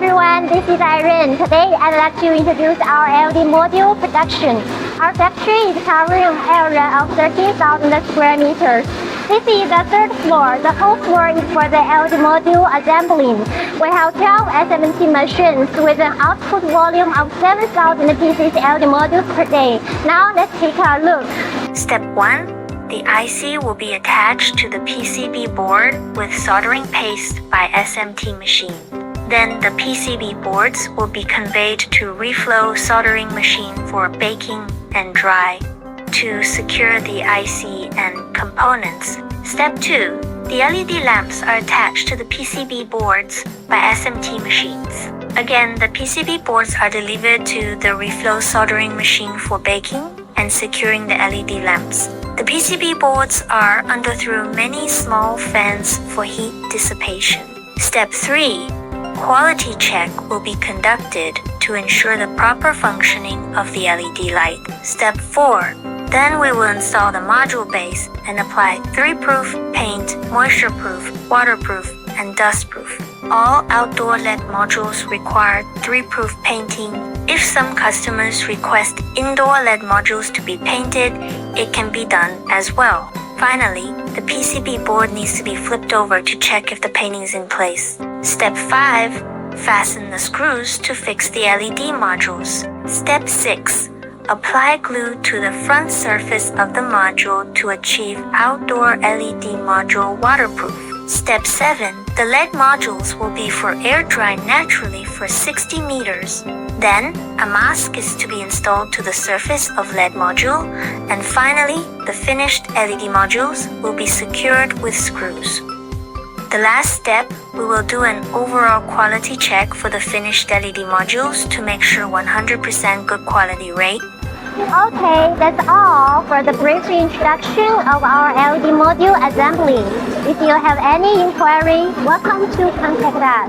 everyone, this is Irene. Today I'd like to introduce our LED module production. Our factory is covering an area of 13,000 square meters. This is the third floor. The whole floor is for the LED module assembling. We have 12 SMT machines with an output volume of 7,000 pieces LED modules per day. Now let's take a look. Step 1. The IC will be attached to the PCB board with soldering paste by SMT machine. Then the PCB boards will be conveyed to reflow soldering machine for baking and dry to secure the IC and components. Step 2. The LED lamps are attached to the PCB boards by SMT machines. Again, the PCB boards are delivered to the reflow soldering machine for baking and securing the LED lamps. The PCB boards are underthrough many small fans for heat dissipation. Step 3. Quality check will be conducted to ensure the proper functioning of the LED light. Step 4. Then we will install the module base and apply 3-proof paint, moisture-proof, waterproof, and dust-proof. All outdoor LED modules require 3-proof painting. If some customers request indoor LED modules to be painted, it can be done as well. Finally, the PCB board needs to be flipped over to check if the painting is in place. Step 5. Fasten the screws to fix the LED modules. Step 6. Apply glue to the front surface of the module to achieve outdoor LED module waterproof. Step 7. The LED modules will be for air dry naturally for 60 meters. Then, a mask is to be installed to the surface of LED module. And finally, the finished LED modules will be secured with screws. The last step, we will do an overall quality check for the finished LED modules to make sure 100% good quality rate. Okay, that's all for the brief introduction of our LED module assembly. If you have any inquiry, welcome to contact us.